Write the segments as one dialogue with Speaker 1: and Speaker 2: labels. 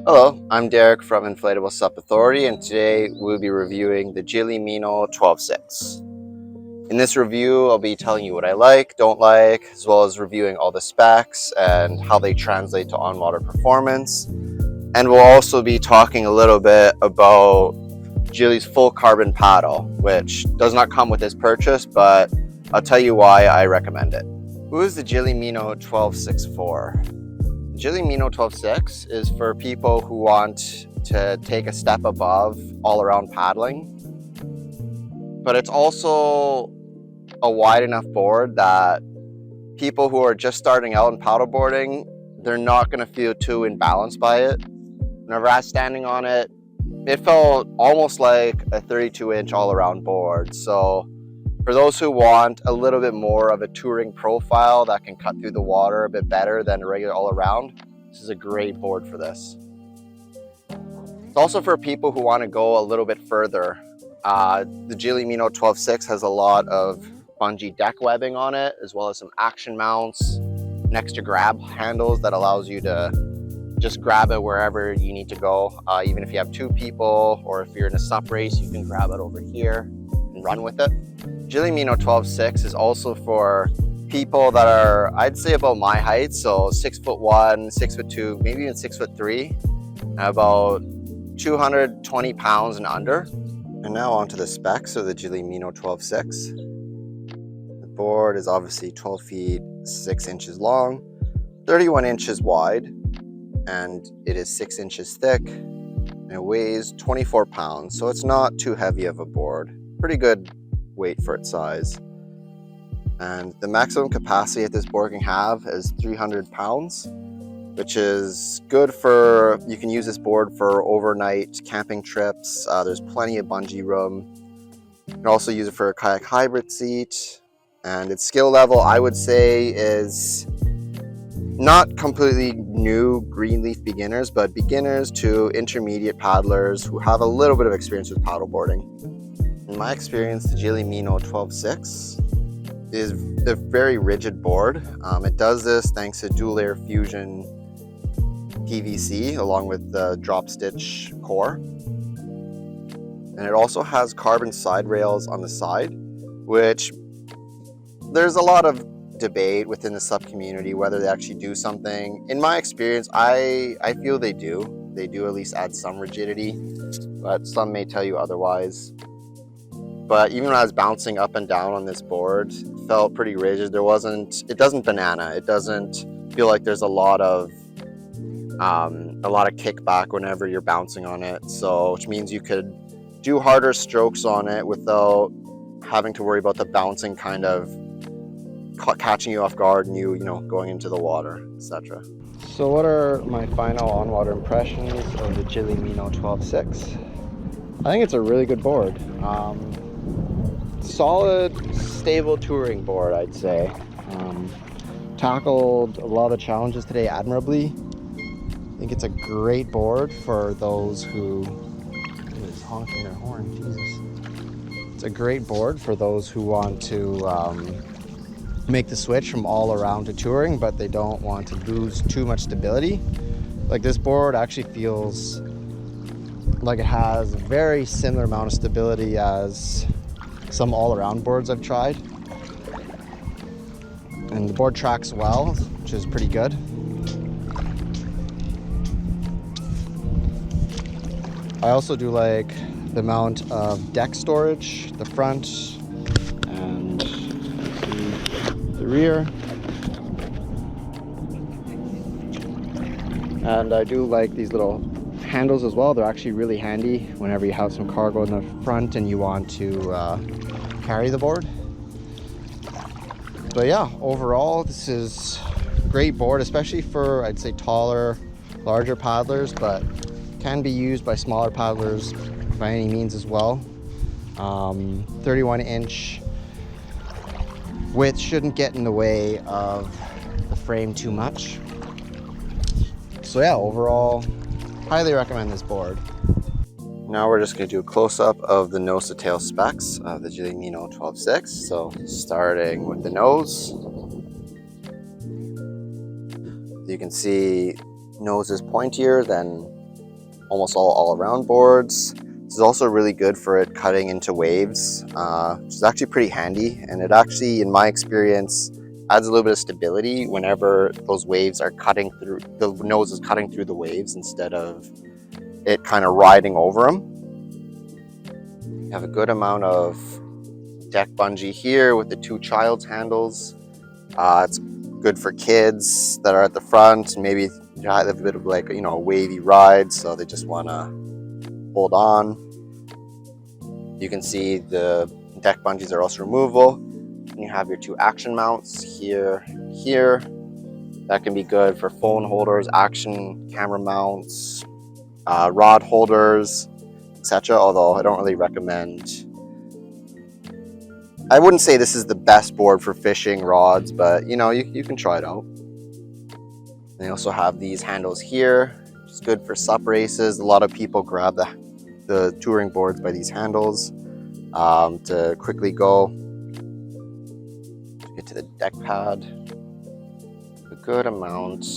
Speaker 1: Hello, I'm Derek from Inflatable SUP Authority, and today we'll be reviewing the Gili Meno 12'6. In this review, I'll be telling you what I like, don't like, as well as reviewing all the specs and how they translate to on-water performance. And we'll also be talking a little bit about Gili's full carbon paddle, which does not come with this purchase, but I'll tell you why I recommend it. Who is the Gili Meno 12'6 for? Gili Meno 12'6 is for people who want to take a step above all-around paddling, but it's also a wide enough board that people who are just starting out in paddleboarding, they're not going to feel too imbalanced by it. Whenever I was standing on it, it felt almost like a 32-inch all-around board. So for those who want a little bit more of a touring profile that can cut through the water a bit better than a regular all-around, this is a great board for this. It's also for people who want to go a little bit further. The Gili Meno 12'6 has a lot of bungee deck webbing on it, as well as some action mounts, next to grab handles that allows you to just grab it wherever you need to go. Even if you have two people, or if you're in a SUP race, you can grab it over here and run with it. Gili Meno 12'6 is also for people that are, I'd say, about my height, so 6'1", 6'2", maybe even 6'3", about 220 pounds and under. And now onto the specs of the Gili Meno 12'6. The board is obviously 12 feet 6 inches long, 31 inches wide, and it is 6 inches thick, and it weighs 24 pounds, so it's not too heavy of a board. Pretty good weight for its size. And the maximum capacity that this board can have is 300 pounds, which is good for, you can use this board for overnight camping trips. There's plenty of bungee room. You can also use it for a kayak hybrid seat. And its skill level, I would say, is not completely new greenleaf beginners, but beginners to intermediate paddlers who have a little bit of experience with paddleboarding. In my experience, the Gili Meno 12'6 is a very rigid board. It does this thanks to dual layer fusion PVC along with the drop stitch core. And it also has carbon side rails on the side, which there's a lot of debate within the SUP community whether they actually do something. In my experience, I feel they do. They do at least add some rigidity, but some may tell you otherwise. But even when I was bouncing up and down on this board, it felt pretty rigid. It doesn't banana. It doesn't feel like there's a lot of kickback whenever you're bouncing on it. So, which means you could do harder strokes on it without having to worry about the bouncing kind of catching you off guard and you know, going into the water, etc. So what are my final on-water impressions of the Gili Meno 12'6? I think it's a really good board. Solid, stable touring board, I'd say. Tackled a lot of the challenges today admirably. I think it's a great board for those who... Who is honking their horn? Jesus. It's a great board for those who want to make the switch from all around to touring, but they don't want to lose too much stability. Like, this board actually feels like it has a very similar amount of stability as some all-around boards I've tried. And the board tracks well, which is pretty good. I also do like the amount of deck storage, the front and the rear. And I do like these little handles as well. They're actually really handy whenever you have some cargo in the front and you want to carry the board. But yeah, overall this is a great board, especially for, I'd say, taller, larger paddlers, but can be used by smaller paddlers by any means as well. 31-inch width shouldn't get in the way of the frame too much. So yeah, overall, highly recommend this board. Now we're just going to do a close-up of the nose to tail specs of the Gili Meno 12'6. So starting with the nose. You can see nose is pointier than almost all around boards. This is also really good for it cutting into waves, which is actually pretty handy, and it actually, in my experience, adds a little bit of stability whenever those waves are cutting through, the nose is cutting through the waves instead of it kind of riding over them. You have a good amount of deck bungee here with the two child's handles. It's good for kids that are at the front and maybe have a bit of like, a wavy ride, so they just want to hold on. You can see the deck bungees are also removable. And you have your two action mounts here. That can be good for phone holders, action camera mounts, rod holders, etc. Although I don't really recommend. I wouldn't say this is the best board for fishing rods, but you can try it out. They also have these handles here, which is good for SUP races. A lot of people grab the touring boards by these handles to quickly go. Get to the deck pad. A good amount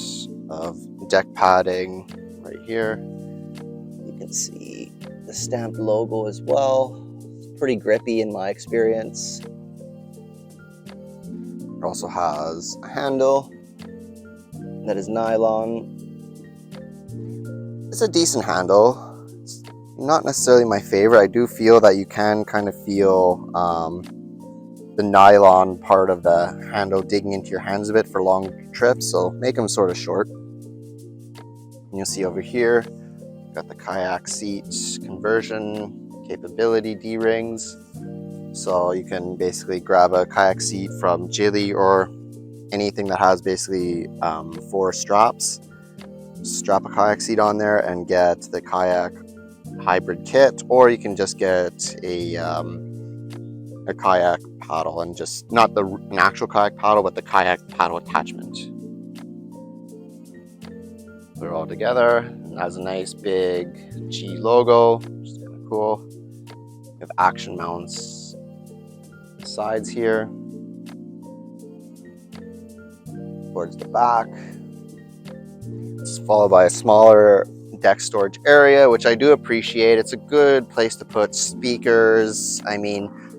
Speaker 1: of deck padding right here. You can see the stamped logo as well. It's pretty grippy in my experience. It also has a handle that is nylon. It's a decent handle. It's not necessarily my favorite. I do feel that you can kind of feel the nylon part of the handle digging into your hands a bit for long trips, so make them sort of short. And you'll see over here, got the kayak seat conversion capability D-rings. So you can basically grab a kayak seat from Gili or anything that has basically 4 straps. Strap a kayak seat on there and get the kayak hybrid kit, or you can just get a kayak paddle and just not an actual kayak paddle, but the kayak paddle attachment. Put it all together. It has a nice big G logo, which is kind of cool. You have action mounts on the sides here. Towards the back. It's followed by a smaller deck storage area, which I do appreciate. It's a good place to put speakers.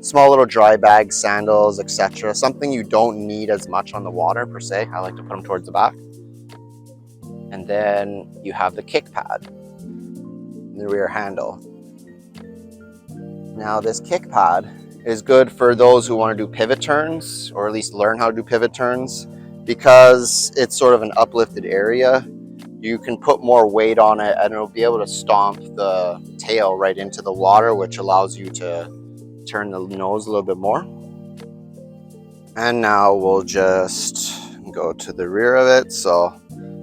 Speaker 1: Small little dry bags, sandals, etc. Something you don't need as much on the water per se. I like to put them towards the back. And then you have the kick pad, the rear handle. Now this kick pad is good for those who want to do pivot turns, or at least learn how to do pivot turns, because it's sort of an uplifted area. You can put more weight on it and it'll be able to stomp the tail right into the water, which allows you to turn the nose a little bit more. And now we'll just go to the rear of it. So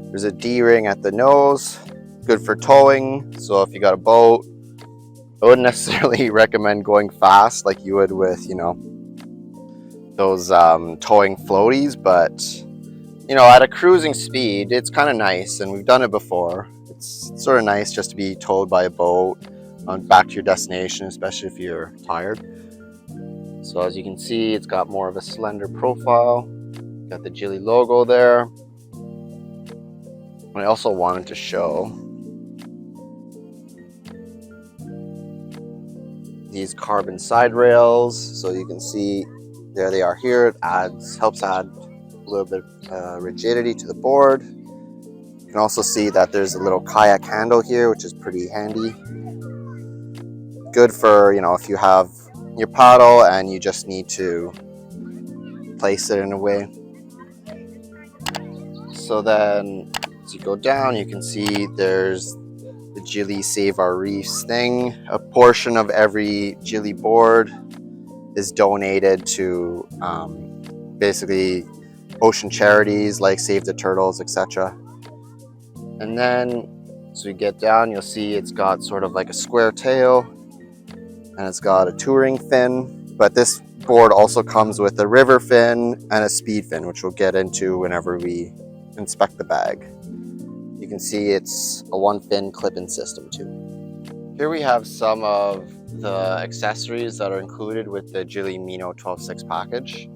Speaker 1: there's a D-ring at the nose, good for towing. So if you got a boat, I wouldn't necessarily recommend going fast like you would with, those towing floaties, but at a cruising speed, it's kind of nice, and we've done it before. It's sort of nice just to be towed by a boat back to your destination, especially if you're tired. So as you can see, it's got more of a slender profile. Got the Gili logo there. And I also wanted to show these carbon side rails. So you can see there they are here. It helps add a little bit of rigidity to the board. You can also see that there's a little kayak handle here, which is pretty handy. Good for, if you have your paddle and you just need to place it in a way. So then as you go down, you can see there's the Gili Save Our Reefs thing. A portion of every Gili board is donated to basically ocean charities like Save the Turtles, etc. And then as we get down, you'll see it's got sort of like a square tail, and it's got a touring fin, but this board also comes with a river fin and a speed fin, which we'll get into whenever we inspect the bag. You can see it's a 1-fin clip-in system too. Here we have some of the accessories that are included with the Gili Meno 12'6 package,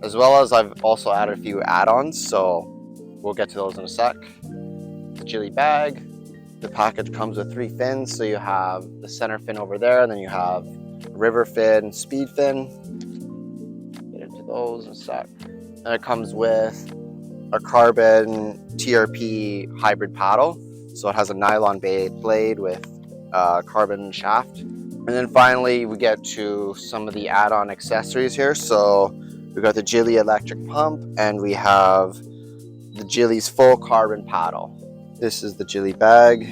Speaker 1: as well as I've also added a few add-ons, so we'll get to those in a sec. The Gili bag, The package comes with 3 fins, so you have the center fin over there, and then you have river fin, speed fin. Get into those in a sec. And it comes with a carbon TRP hybrid paddle, so it has a nylon blade with a carbon shaft. And then finally we get to some of the add-on accessories here. So we've got the Gili Electric Pump, and we have the Gili's full carbon paddle. This is the Gili bag.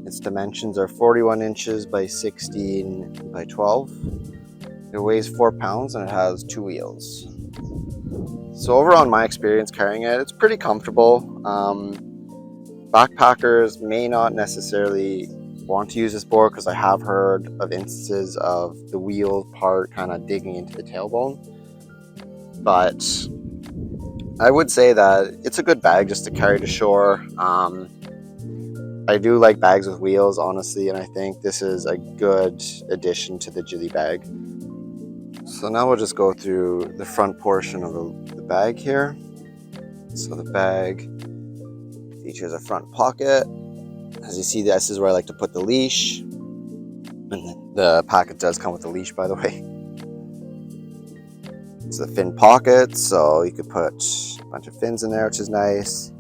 Speaker 1: Its dimensions are 41 inches by 16 by 12. It weighs 4 pounds and it has 2 wheels. So overall, in my experience carrying it, it's pretty comfortable. Backpackers may not necessarily want to use this board because I have heard of instances of the wheel part kind of digging into the tailbone. But I would say that it's a good bag just to carry to shore. I do like bags with wheels, honestly, and I think this is a good addition to the Gili bag. So now we'll just go through the front portion of the bag here. So the bag features a front pocket. As you see, this is where I like to put the leash. And the packet does come with a leash, by the way. It's a fin pocket, so you could put a bunch of fins in there, which is nice.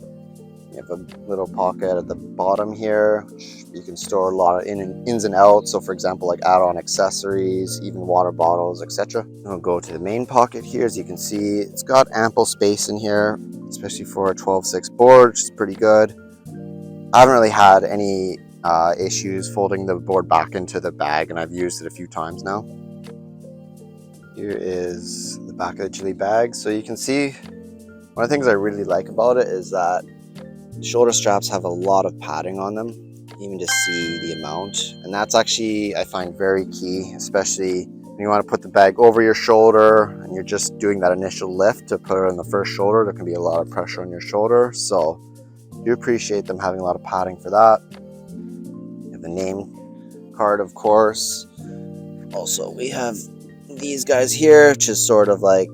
Speaker 1: You have a little pocket at the bottom here, which you can store a lot of ins and outs. So for example, like add-on accessories, even water bottles, etc. We'll go to the main pocket here. As you can see, it's got ample space in here, especially for a 12'6 board, which is pretty good. I haven't really had any issues folding the board back into the bag, and I've used it a few times now. Here is the back of the Gili bag. So you can see, one of the things I really like about it is that shoulder straps have a lot of padding on them, even to see the amount. And that's actually, I find, very key, especially when you want to put the bag over your shoulder and you're just doing that initial lift to put it on the first shoulder. There can be a lot of pressure on your shoulder. So I do appreciate them having a lot of padding for that. You have the name card, of course. Also, we have these guys here, which is sort of like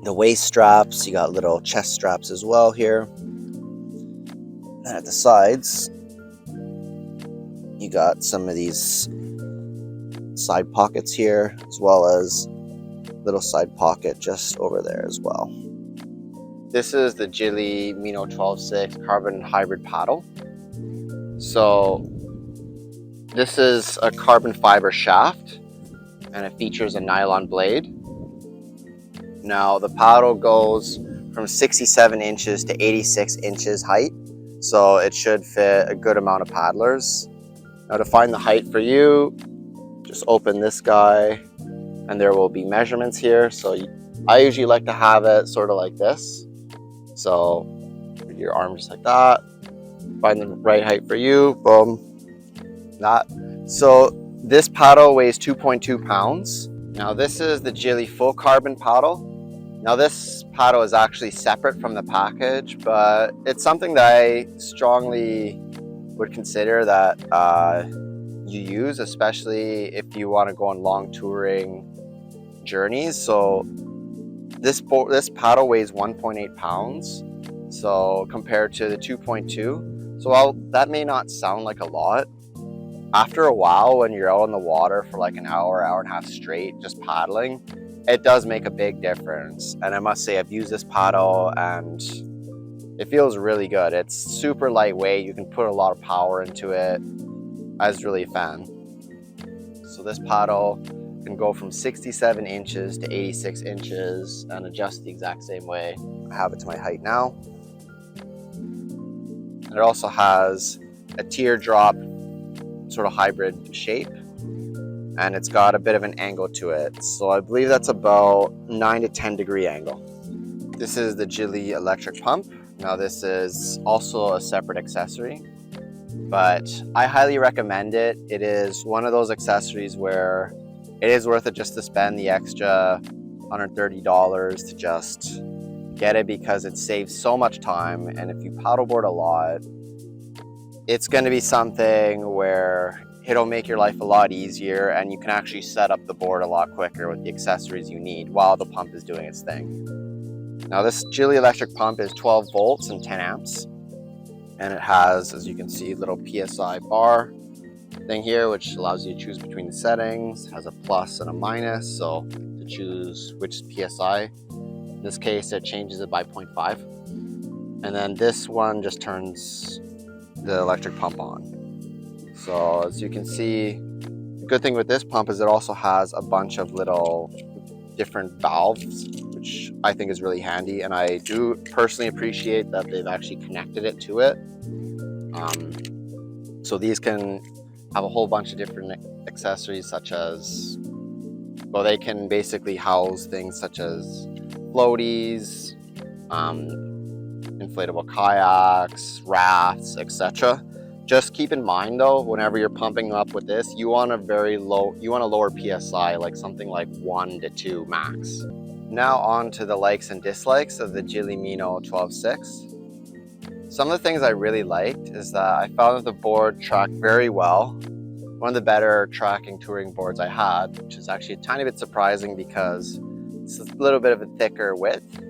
Speaker 1: the waist straps. You got little chest straps as well here. And at the sides, you got some of these side pockets here, as well as little side pocket just over there as well. This is the Gili Meno 12'6 carbon hybrid paddle. So this is a carbon fiber shaft, and it features a nylon blade. Now the paddle goes from 67 inches to 86 inches height, so it should fit a good amount of paddlers. Now to find the height for you, just open this guy and there will be measurements here. So I usually like to have it sort of like this. So your arm just like that. Find the right height for you, boom, that. So this paddle weighs 2.2 pounds. Now this is the Gili full carbon paddle. Now this paddle is actually separate from the package, but it's something that I strongly would consider that you use, especially if you want to go on long touring journeys. So this paddle weighs 1.8 pounds, so compared to the 2.2. So while that may not sound like a lot, after a while, when you're out on the water for like an hour, hour and a half straight, just paddling, it does make a big difference. And I must say, I've used this paddle and it feels really good. It's super lightweight. You can put a lot of power into it. I was really a fan. So this paddle can go from 67 inches to 86 inches and adjust the exact same way. I have it to my height now. And it also has a teardrop sort of hybrid shape, and it's got a bit of an angle to it. So I believe that's about 9 to 10 degree angle. This is the Gili Electric Pump. Now this is also a separate accessory, but I highly recommend it. It is one of those accessories where it is worth it just to spend the extra $130 to just get it, because it saves so much time. And if you paddleboard a lot, it's going to be something where it'll make your life a lot easier, and you can actually set up the board a lot quicker with the accessories you need while the pump is doing its thing. Now this Gili Electric Pump is 12 volts and 10 amps. And it has, as you can see, little PSI bar thing here, which allows you to choose between the settings. It has a plus and a minus, so to choose which PSI. In this case, it changes it by 0.5. And then this one just turns the electric pump on. So as you can see, the good thing with this pump is it also has a bunch of little different valves, which I think is really handy. And I do personally appreciate that they've actually connected it to it. So these can have a whole bunch of different accessories, such as, well, they can basically house things such as floaties, inflatable kayaks, rafts, etc. Just keep in mind though, whenever you're pumping up with this, you want a lower PSI, like something like 1 to 2 max. Now on to the likes and dislikes of the Gili Meno 12'6. Some of the things I really liked is that I found that the board tracked very well. One of the better tracking touring boards I had, which is actually a tiny bit surprising because it's a little bit of a thicker width.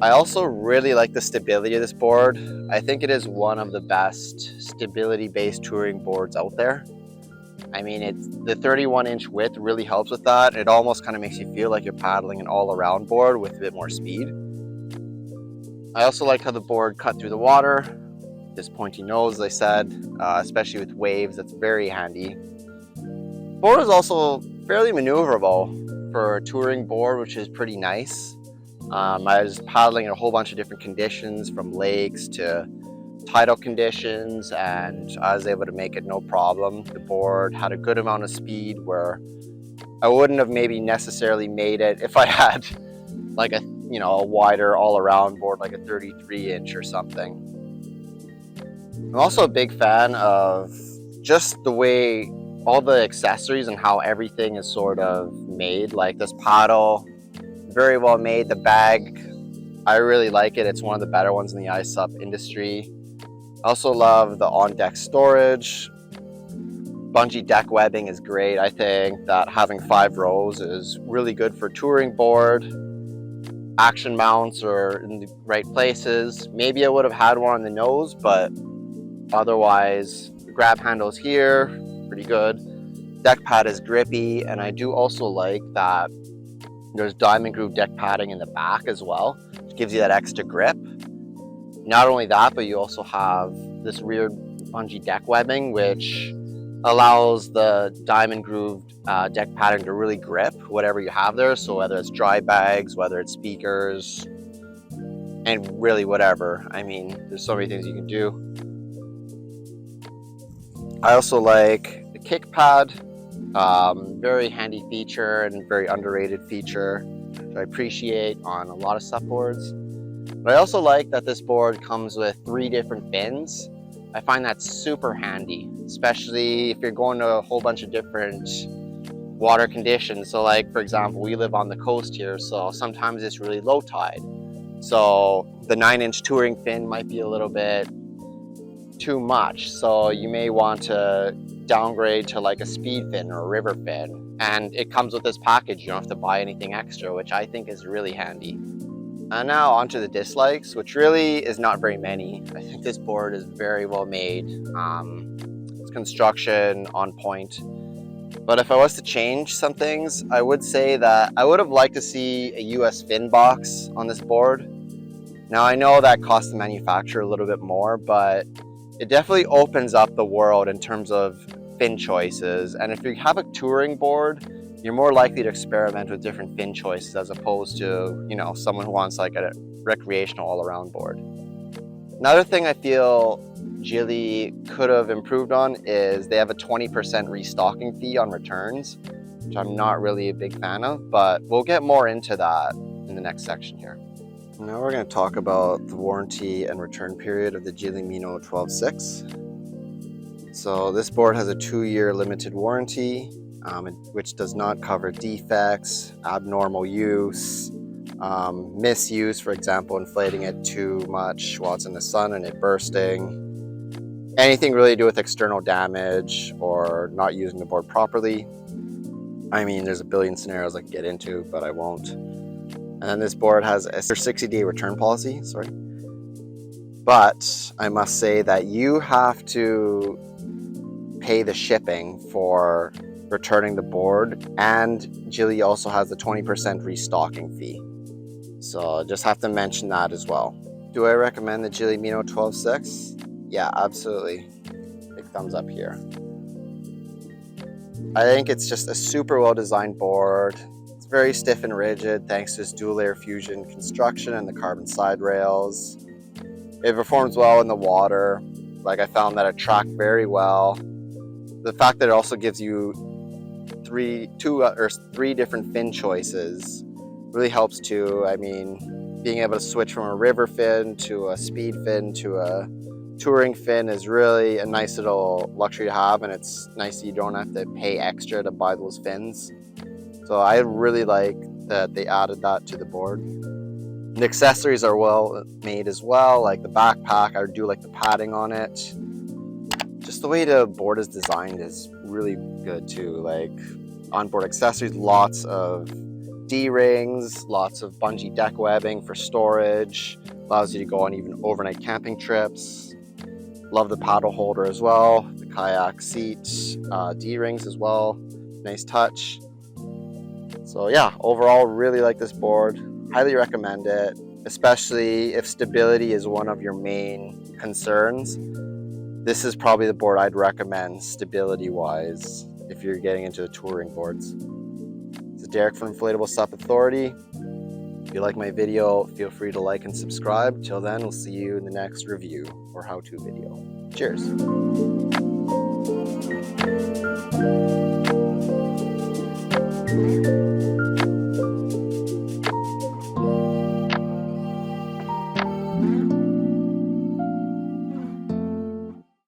Speaker 1: I also really like the stability of this board. I think it is one of the best stability-based touring boards out there. I mean, the 31-inch width really helps with that. It almost kind of makes you feel like you're paddling an all-around board with a bit more speed. I also like how the board cut through the water. This pointy nose, as I said, especially with waves, that's very handy. The board is also fairly maneuverable for a touring board, which is pretty nice. I was paddling in a whole bunch of different conditions, from lakes to tidal conditions, and I was able to make it no problem. The board had a good amount of speed where I wouldn't have maybe necessarily made it if I had like a wider all-around board, like a 33-inch or something. I'm also a big fan of just the way all the accessories and how everything is sort of made. Like this paddle, very well made. The bag, I really like it. It's one of the better ones in the SUP industry. I also love the on-deck storage. Bungee deck webbing is great. I think that having 5 rows is really good for touring board. Action mounts are in the right places. Maybe I would have had one on the nose, but otherwise the grab handles here, pretty good. Deck pad is grippy, and I do also like that there's diamond groove deck padding in the back as well, which gives you that extra grip. Not only that, but you also have this weird bungee deck webbing, which allows the diamond grooved deck padding to really grip whatever you have there. So whether it's dry bags, whether it's speakers, and really whatever. I mean, there's so many things you can do. I also like the kick pad. Very handy feature and very underrated feature, which I appreciate on a lot of SUP boards. But I also like that this board comes with 3 different fins. I find that super handy, especially if you're going to a whole bunch of different water conditions. So like, for example, we live on the coast here, so sometimes it's really low tide. So the 9-inch touring fin might be a little bit too much. So you may want to downgrade to like a speed fin or a river fin. And it comes with this package. You don't have to buy anything extra, which I think is really handy. And now onto the dislikes, which really is not very many. I think this board is very well made. It's construction on point. But if I was to change some things, I would say that I would have liked to see a US fin box on this board. Now I know that costs the manufacturer a little bit more, but it definitely opens up the world in terms of fin choices. And if you have a touring board, you're more likely to experiment with different fin choices as opposed to, someone who wants like a recreational all-around board. Another thing I feel Gili could have improved on is they have a 20% restocking fee on returns, which I'm not really a big fan of, but we'll get more into that in the next section here. Now we're going to talk about the warranty and return period of the Gili Meno 12'6. So this board has a 2-year limited warranty, which does not cover defects, abnormal use, misuse, for example, inflating it too much while it's in the sun and it bursting, anything really to do with external damage or not using the board properly. I mean, there's a billion scenarios I could get into, but I won't. And then this board has a 60-day return policy, but I must say that you have to pay the shipping for returning the board, and Gili also has the 20% restocking fee. So just have to mention that as well. Do I recommend the Gili Meno 12'6"? Yeah, absolutely. Big thumbs up here. I think it's just a super well designed board. It's very stiff and rigid thanks to its dual layer fusion construction and the carbon side rails. It performs well in the water. Like, I found that it tracked very well. The fact that it also gives you three different fin choices really helps too. I mean, being able to switch from a river fin to a speed fin to a touring fin is really a nice little luxury to have, and it's nice that you don't have to pay extra to buy those fins. So I really like that they added that to the board. The accessories are well made as well, like the backpack. I do like the padding on it. Just the way the board is designed is really good too. Like, onboard accessories, lots of D-rings, lots of bungee deck webbing for storage, allows you to go on even overnight camping trips. Love the paddle holder as well, the kayak seat, D-rings as well, nice touch. So yeah, overall really like this board, highly recommend it, especially if stability is one of your main concerns. This is probably the board I'd recommend stability wise if you're getting into the touring boards. This is Derek from Inflatable SUP Authority. If you like my video, feel free to like and subscribe. Till then, we'll see you in the next review or how-to video. Cheers.
Speaker 2: Thank you.